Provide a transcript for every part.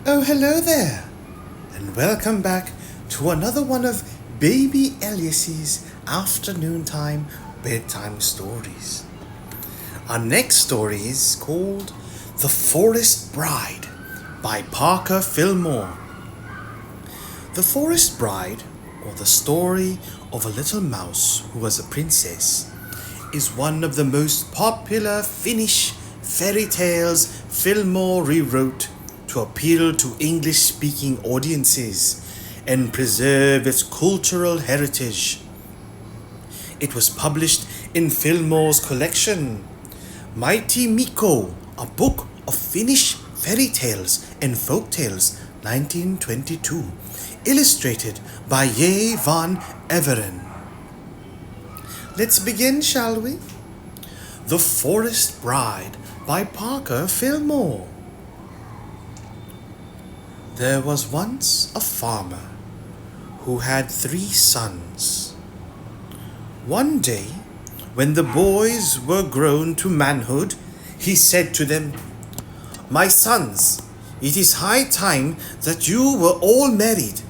Oh, hello there, and welcome back to another one of Baby Elias's afternoon time bedtime stories. Our next story is called The Forest Bride by Parker Fillmore. The Forest Bride, or the story of a little mouse who was a princess, is one of the most popular Finnish fairy tales Fillmore rewrote to appeal to English-speaking audiences and preserve its cultural heritage. It was published in Fillmore's collection, Mighty Mikko, a book of Finnish fairy tales and folk tales, 1922, illustrated by Jay Van Everen. Let's begin, shall we? The Forest Bride by Parker Fillmore. There was once a farmer who had 3 sons. One day, when the boys were grown to manhood, he said to them, "My sons, it is high time that you were all married.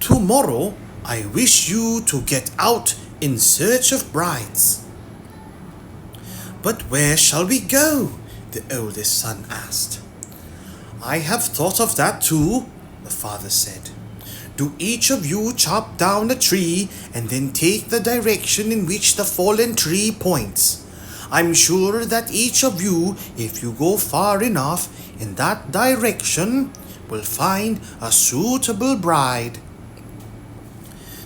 Tomorrow, I wish you to get out in search of brides." "But where shall we go?" the oldest son asked. "I have thought of that too," the father said. "Do each of you chop down a tree and then take the direction in which the fallen tree points. I'm sure that each of you, if you go far enough in that direction, will find a suitable bride."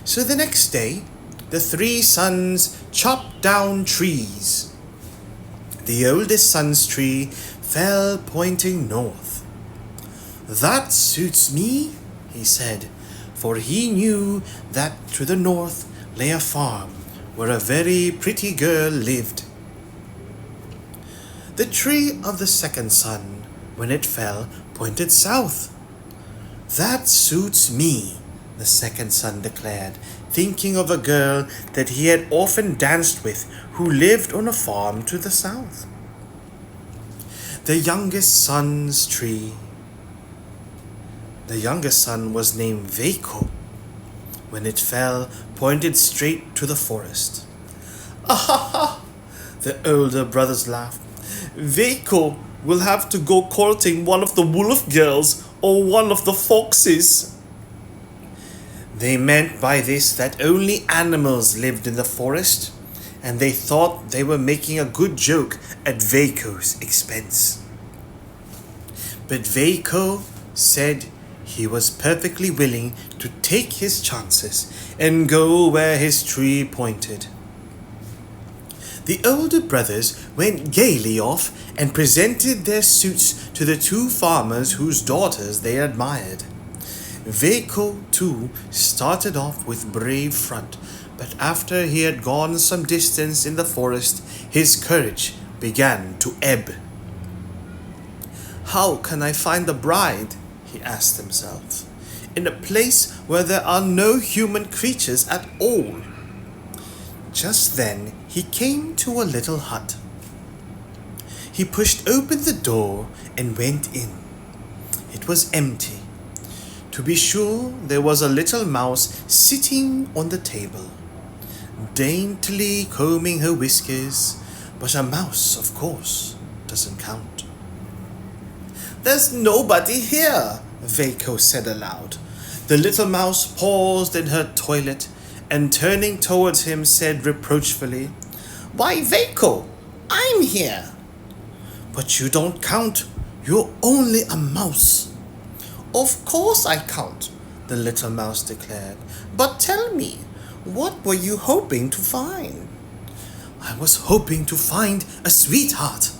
So the next day, the 3 sons chopped down trees. The oldest son's tree fell pointing north. "That suits me," he said, for he knew that to the north lay a farm where a very pretty girl lived. The tree of the second son, when it fell, pointed south. "That suits me," the second son declared, thinking of a girl that he had often danced with who lived on a farm to the south. The youngest son's tree. The youngest son was named Veikko. When it fell, pointed straight to the forest. "Ah, the older brothers laughed. "Veikko will have to go courting one of the wolf girls or one of the foxes." They meant by this that only animals lived in the forest, and they thought they were making a good joke at Veikko's expense. But Veikko said he was perfectly willing to take his chances and go where his tree pointed. The older brothers went gaily off and presented their suits to the 2 farmers whose daughters they admired. Veikko, too, started off with brave front, but after he had gone some distance in the forest, his courage began to ebb. "How can I find a bride?" he asked himself, "in a place where there are no human creatures at all?" Just then he came to a little hut. He pushed open the door and went in. It was empty. To be sure, there was a little mouse sitting on the table, daintily combing her whiskers, but a mouse, of course, doesn't count. "There's nobody here," Veikko said aloud. The little mouse paused in her toilet and turning towards him said reproachfully, "Why, Veikko, I'm here." "But you don't count. You're only a mouse." "Of course I count," the little mouse declared. "But tell me, what were you hoping to find?" "I was hoping to find a sweetheart."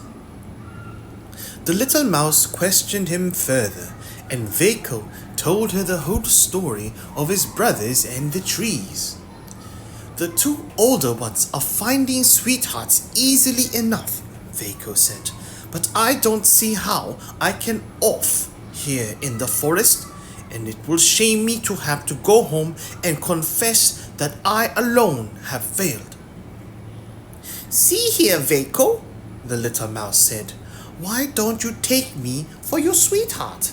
The little mouse questioned him further, and Veikko told her the whole story of his brothers and the trees. "The 2 older ones are finding sweethearts easily enough," Veikko said, "but I don't see how I can off here in the forest, and it will shame me to have to go home and confess that I alone have failed." "See here, Veikko," the little mouse said, "why don't you take me for your sweetheart?"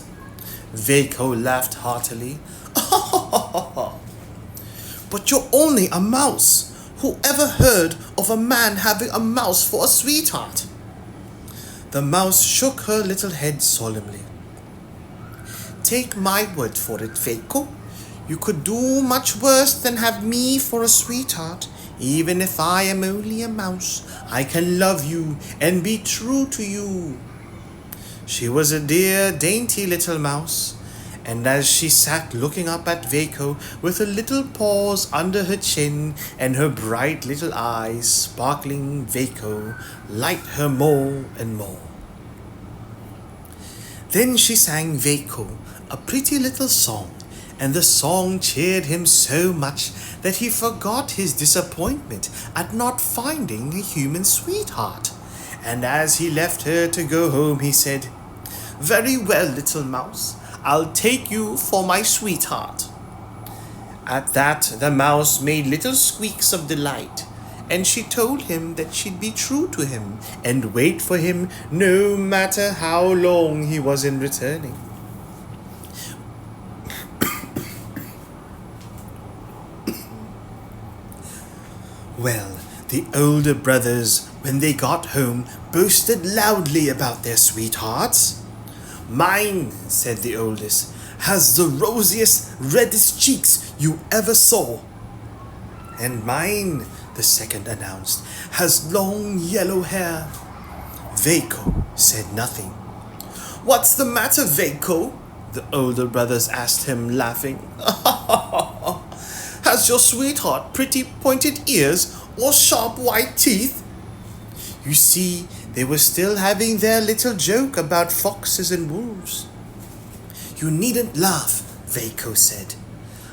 Veiko laughed heartily. But you're only a mouse. Who ever heard of a man having a mouse for a sweetheart? The mouse shook her little head solemnly. Take my word for it, Veiko. You could do much worse than have me for a sweetheart. Even if I am only a mouse, I can love you and be true to you. She was a dear, dainty little mouse, and as she sat looking up at Veiko with her little paws under her chin and her bright little eyes sparkling, Veiko liked her more and more. Then she sang Veiko a pretty little song, and the song cheered him so much that he forgot his disappointment at not finding a human sweetheart. And as he left her to go home, he said, "Very well, little mouse, I'll take you for my sweetheart." At that, the mouse made little squeaks of delight, and she told him that she'd be true to him and wait for him no matter how long he was in returning. Well, the older brothers, when they got home, boasted loudly about their sweethearts. "Mine," said the oldest, "has the rosiest, reddest cheeks you ever saw." "And mine," the second announced, "has long yellow hair." Veiko said nothing. "What's the matter, Veiko?" the older brothers asked him, laughing. "Has your sweetheart pretty pointed ears or sharp white teeth?" You see, they were still having their little joke about foxes and wolves. "You needn't laugh," Veiko said.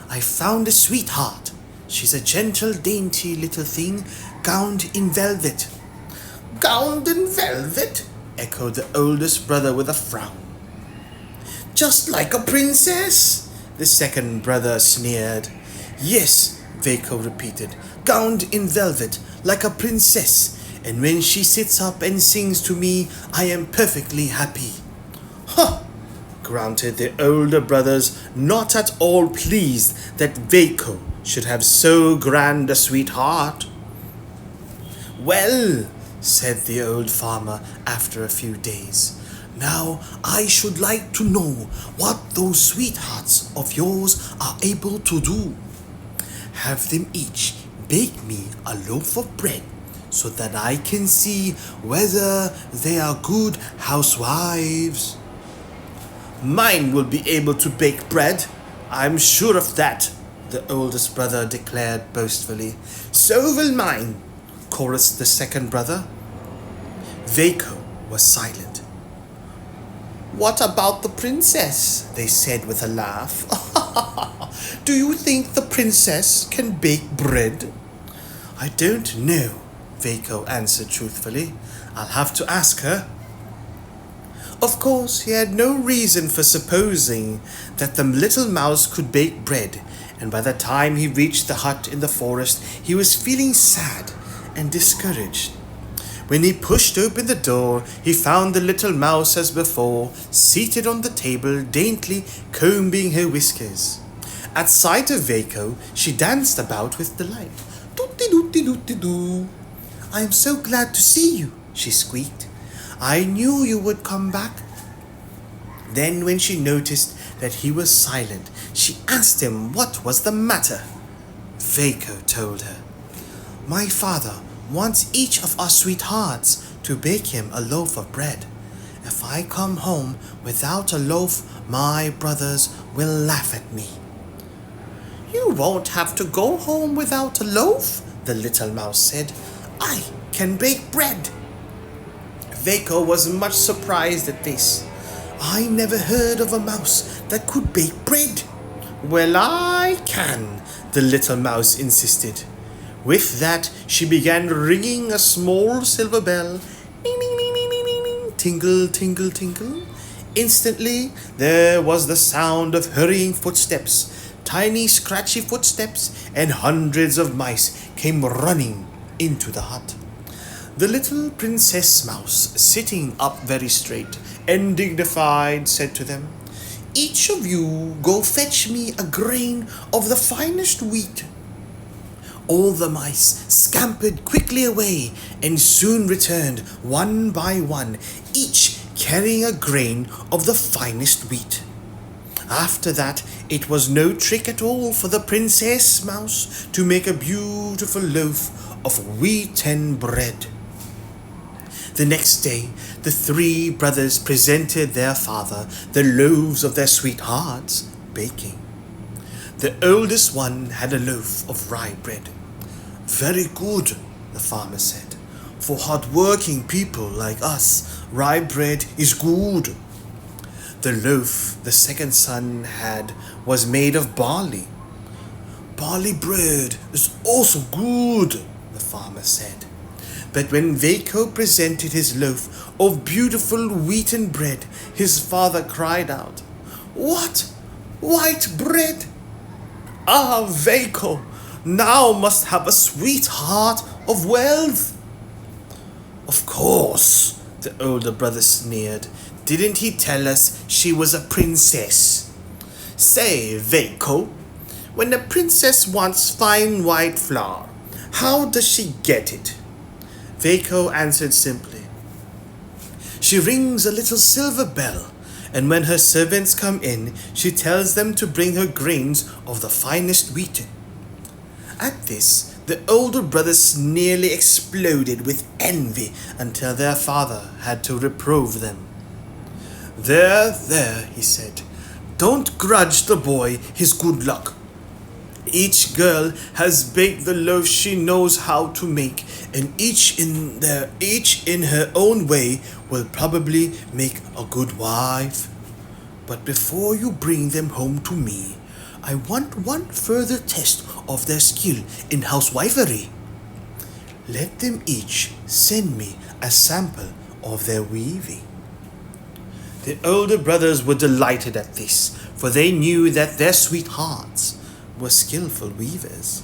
"I found a sweetheart. She's a gentle, dainty little thing, gowned in velvet." "Gowned in velvet?" echoed the oldest brother with a frown. "Just like a princess?" the second brother sneered. "Yes," Veiko repeated, "gowned in velvet, like a princess, and when she sits up and sings to me, I am perfectly happy." "Huh!" grunted the older brothers, not at all pleased that Veiko should have so grand a sweetheart. "Well," said the old farmer after a few days, "now I should like to know what those sweethearts of yours are able to do. Have them each bake me a loaf of bread so that I can see whether they are good housewives." "Mine will be able to bake bread, I'm sure of that," the oldest brother declared boastfully. "So will mine," chorused the second brother. Veiko was silent. "What about the princess?" they said with a laugh. "Do you think the princess can bake bread?" "I don't know," Veiko answered truthfully. "I'll have to ask her." Of course, he had no reason for supposing that the little mouse could bake bread, and by the time he reached the hut in the forest, he was feeling sad and discouraged. When he pushed open the door, he found the little mouse as before, seated on the table, daintily combing her whiskers. At sight of Veiko, she danced about with delight. "Dooty-dooty-dooty-doo. I am so glad to see you," she squeaked. "I knew you would come back." Then when she noticed that he was silent, she asked him what was the matter. Veiko told her, "My father wants each of our sweethearts to bake him a loaf of bread. If I come home without a loaf, my brothers will laugh at me." "You won't have to go home without a loaf," the little mouse said. "I can bake bread." Veiko was much surprised at this. "I never heard of a mouse that could bake bread." "Well, I can," the little mouse insisted. With that, she began ringing a small silver bell. Ding, ding, ding, ding, ding, ding, ding. Tinkle, tinkle, tinkle. Instantly, there was the sound of hurrying footsteps. Tiny, scratchy footsteps, and hundreds of mice came running into the hut. The little Princess Mouse, sitting up very straight and dignified, said to them, Each of you go fetch me a grain of the finest wheat." All the mice scampered quickly away and soon returned one by one, each carrying a grain of the finest wheat. After that, it was no trick at all for the Princess Mouse to make a beautiful loaf of wheaten bread. The next day, the three brothers presented their father the loaves of their sweethearts baking. The oldest one had a loaf of rye bread. "Very good," the farmer said. "For hard-working people like us, rye bread is good." The loaf the second son had was made of barley. "Barley bread is also good," the farmer said. But when Mikko presented his loaf of beautiful wheaten bread, his father cried out, "What? White bread? Ah, Mikko, now must have a sweetheart of wealth." "Of course," the older brother sneered. "Didn't he tell us she was a princess?" "Say, Mikko, when a princess wants fine white flour, how does she get it?" Mikko answered simply, "She rings a little silver bell, and when her servants come in, she tells them to bring her grains of the finest wheat." At this, the older brothers nearly exploded with envy until their father had to reprove them. There, he said. "Don't grudge the boy his good luck. Each girl has baked the loaf she knows how to make, and each in her own way will probably make a good wife. But before you bring them home to me, I want one further test of their skill in housewifery. Let them each send me a sample of their weaving." The older brothers were delighted at this, for they knew that their sweethearts were skillful weavers.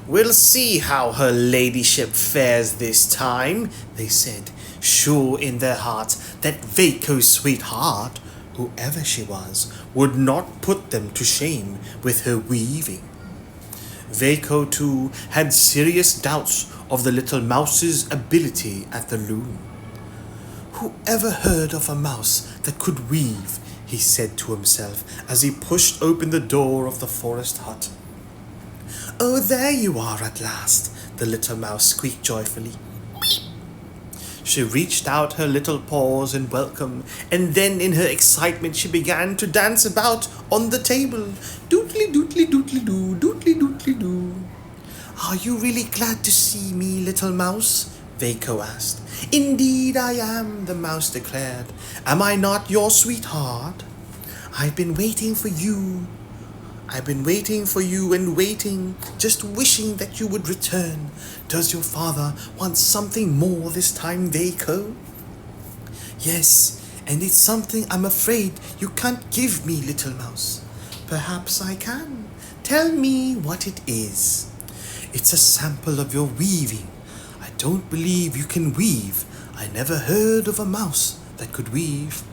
"We'll see how her ladyship fares this time," they said, sure in their hearts that Mikko's sweetheart, whoever she was, would not put them to shame with her weaving. Mikko, too, had serious doubts of the little mouse's ability at the loom. "Who ever heard of a mouse that could weave?" he said to himself as he pushed open the door of the forest hut. "Oh, there you are at last," the little mouse squeaked joyfully. She reached out her little paws in welcome, and then in her excitement she began to dance about on the table. Dootly dootly dootly doo, dootly dootly doo. "Are you really glad to see me, little mouse?" Mikko asked. "Indeed I am," the mouse declared. "Am I not your sweetheart? I've been waiting for you. And waiting, just wishing that you would return. Does your father want something more this time, Mikko?" "Yes, and it's something I'm afraid you can't give me, little mouse." "Perhaps I can. Tell me what it is." "It's a sample of your weaving. I don't believe you can weave. I never heard of a mouse that could weave."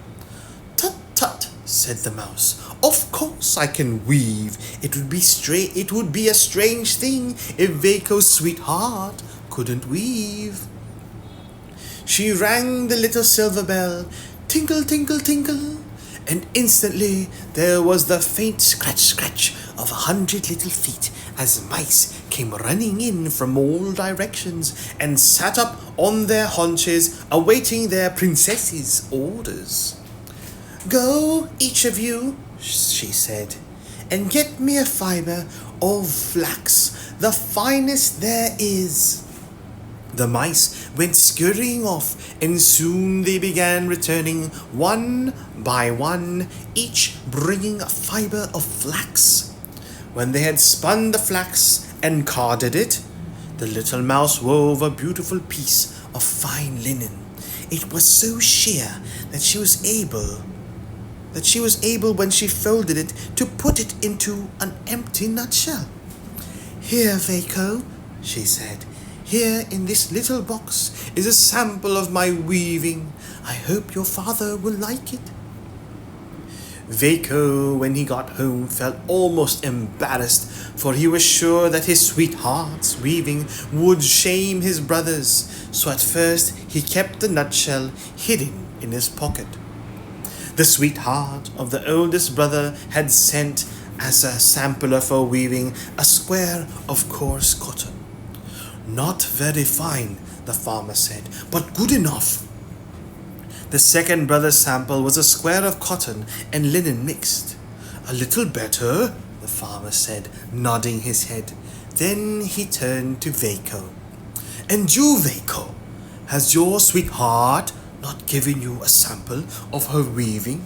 "Tut, tut," said the mouse. "Of course I can weave. It would be a strange thing if Mikko's sweetheart couldn't weave." She rang the little silver bell, tinkle, tinkle, tinkle, and instantly there was the faint scratch, scratch of 100 little feet as mice came running in from all directions and sat up on their haunches, awaiting their princess's orders. "Go, each of you," she said, "and get me a fiber of flax, the finest there is." The mice went scurrying off, and soon they began returning one by one, each bringing a fiber of flax. When they had spun the flax and carded it, the little mouse wove a beautiful piece of fine linen. It was so sheer that she was able, when she folded it, to put it into an empty nutshell. "Here, Mikko," she said. "Here in this little box is a sample of my weaving. I hope your father will like it." Waco, when he got home, felt almost embarrassed, for he was sure that his sweetheart's weaving would shame his brothers, so at first he kept the nutshell hidden in his pocket. The sweetheart of the oldest brother had sent as a sampler for weaving a square of coarse cotton. "Not very fine," the farmer said, "but good enough." The second brother's sample was a square of cotton and linen mixed. "A little better," the farmer said, nodding his head. Then he turned to Waco. "And you, Waco, has your sweetheart not given you a sample of her weaving?"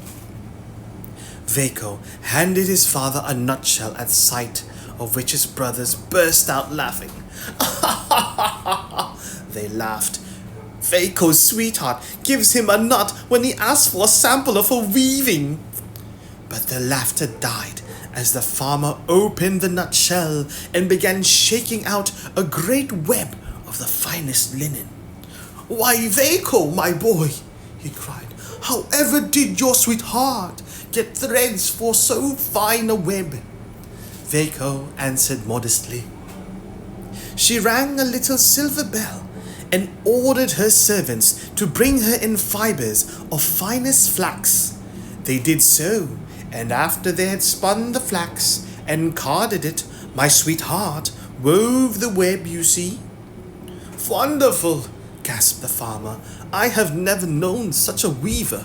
Waco handed his father a nutshell, at sight of which his brothers burst out laughing. They laughed. "Waco's sweetheart gives him a nut when he asks for a sample of her weaving." But their laughter died as the farmer opened the nutshell and began shaking out a great web of the finest linen. "Why, Waco, my boy," he cried, "however did your sweetheart get threads for so fine a web?" Waco answered modestly. "She rang a little silver bell and ordered her servants to bring her in fibers of finest flax. They did so, and after they had spun the flax and carded it, my sweetheart wove the web, you see." "Wonderful," gasped the farmer. "I have never known such a weaver.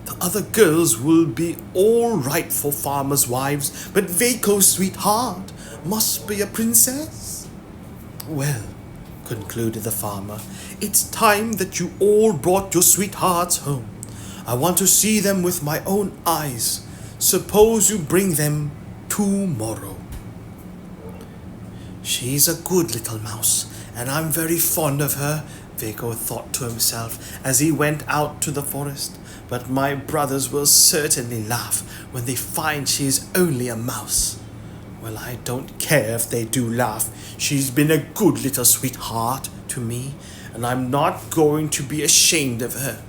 The other girls will be all right for farmers' wives, but Waco's sweetheart must be a princess." "Well," concluded the farmer, "it's time that you all brought your sweethearts home. I want to see them with my own eyes. Suppose you bring them tomorrow." "She's a good little mouse, and I'm very fond of her," Waco thought to himself as he went out to the forest. "But my brothers will certainly laugh when they find she is only a mouse. Well, I don't care if they do laugh. She's been a good little sweetheart to me, and I'm not going to be ashamed of her."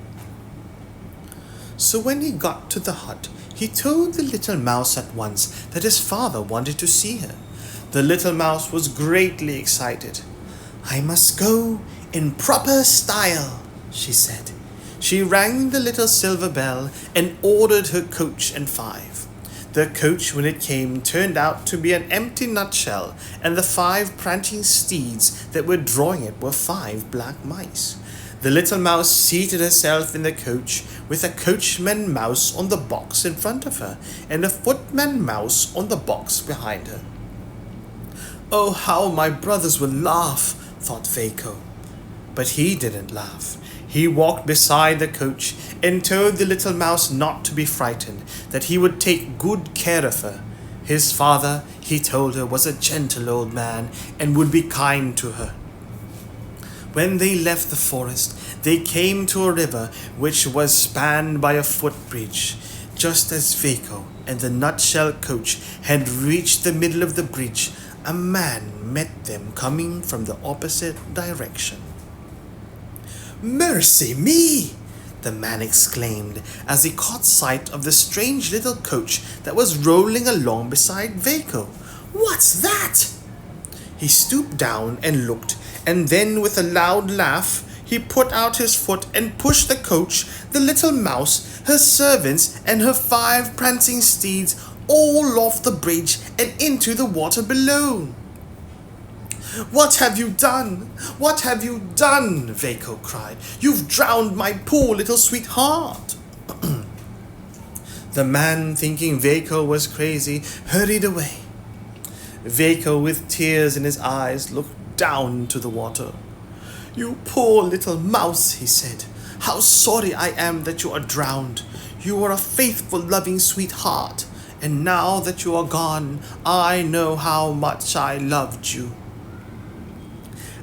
So when he got to the hut, he told the little mouse at once that his father wanted to see her. The little mouse was greatly excited. "I must go in proper style," she said. She rang the little silver bell and ordered her coach and five. The coach, when it came, turned out to be an empty nutshell, and the 5 prancing steeds that were drawing it were 5 black mice. The little mouse seated herself in the coach, with a coachman mouse on the box in front of her, and a footman mouse on the box behind her. "Oh, how my brothers will laugh," thought Waco. But he didn't laugh. He walked beside the coach and told the little mouse not to be frightened, that he would take good care of her. His father, he told her, was a gentle old man and would be kind to her. When they left the forest, they came to a river which was spanned by a footbridge. Just as Waco and the nutshell coach had reached the middle of the bridge, a man met them coming from the opposite direction. "Mercy me!" the man exclaimed as he caught sight of the strange little coach that was rolling along beside Waco. "What's that?" He stooped down and looked, and then with a loud laugh, he put out his foot and pushed the coach, the little mouse, her servants, and her 5 prancing steeds all off the bridge and into the water below. "What have you done? What have you done?" Waco cried. "You've drowned my poor little sweetheart." The man, thinking Waco was crazy, hurried away. Waco, with tears in his eyes, looked down into the water. "You poor little mouse," he said. "How sorry I am that you are drowned. You were a faithful, loving sweetheart, and now that you are gone, I know how much I loved you."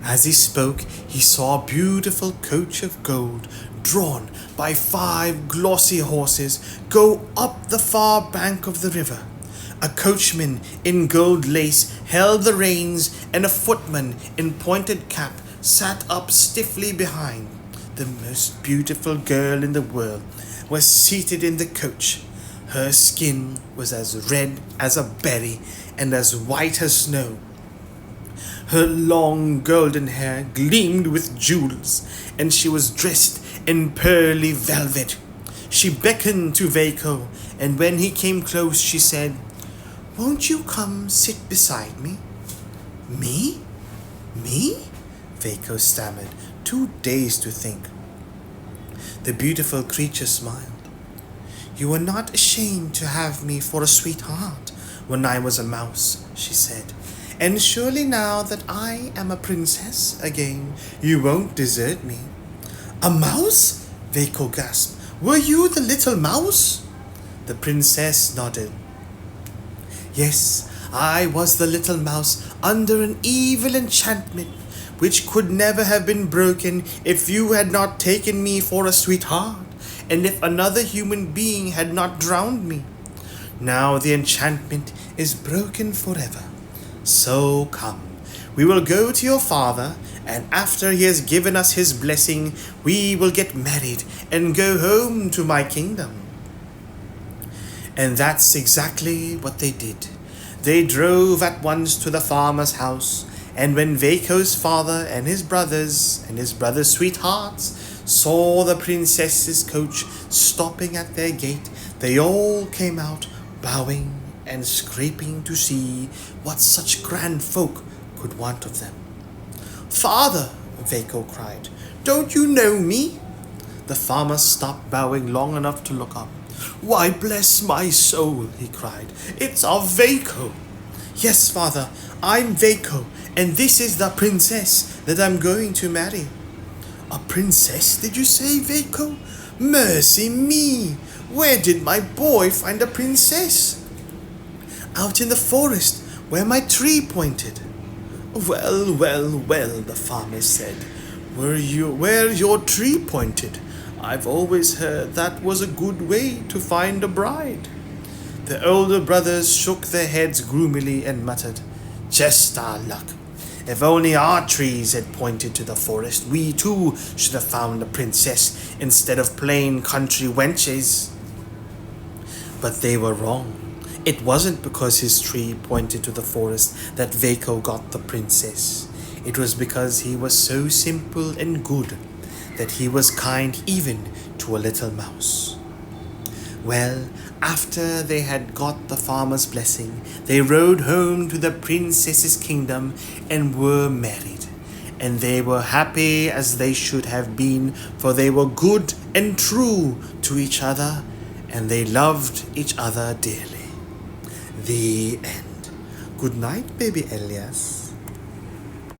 As he spoke, he saw a beautiful coach of gold, drawn by 5 glossy horses, go up the far bank of the river. A coachman in gold lace held the reins, and a footman in pointed cap sat up stiffly behind. The most beautiful girl in the world was seated in the coach. Her skin was as red as a berry and as white as snow. Her long golden hair gleamed with jewels, and she was dressed in pearly velvet. She beckoned to Veiko, and when he came close, she said, "Won't you come sit beside me?" "Me? Me?" Veiko stammered, too dazed to think. The beautiful creature smiled. "You were not ashamed to have me for a sweetheart when I was a mouse," she said. "And surely now that I am a princess again, you won't desert me." "A mouse?" Veiko gasped. "Were you the little mouse?" The princess nodded. "Yes, I was the little mouse under an evil enchantment which could never have been broken if you had not taken me for a sweetheart, and if another human being had not drowned me. Now the enchantment is broken forever. So come, we will go to your father, and after he has given us his blessing, we will get married and go home to my kingdom." And that's exactly what they did. They drove at once to the farmer's house, and when Veiko's father and his brothers' sweethearts saw the princess's coach stopping at their gate, they all came out, bowing and scraping to see what such grand folk could want of them. "Father," Veiko cried, "don't you know me?" The farmer stopped bowing long enough to look up. "Why, bless my soul," he cried, "it's our Veiko." "Yes, father, I'm Veiko, and this is the princess that I'm going to marry." "A princess, did you say, Veiko? Mercy me! Where did my boy find a princess?" "Out in the forest, where my tree pointed." Well, well, well," the farmer said. Where your tree pointed? I've always heard that was a good way to find a bride." The older brothers shook their heads gloomily and muttered, "Just our luck. If only our trees had pointed to the forest, we too should have found a princess instead of plain country wenches." But they were wrong. It wasn't because his tree pointed to the forest that Veiko got the princess. It was because he was so simple and good that he was kind even to a little mouse. Well, after they had got the farmer's blessing, they rode home to the princess's kingdom and were married. And they were happy as they should have been, for they were good and true to each other, and they loved each other dearly. The end. Good night, baby Elias.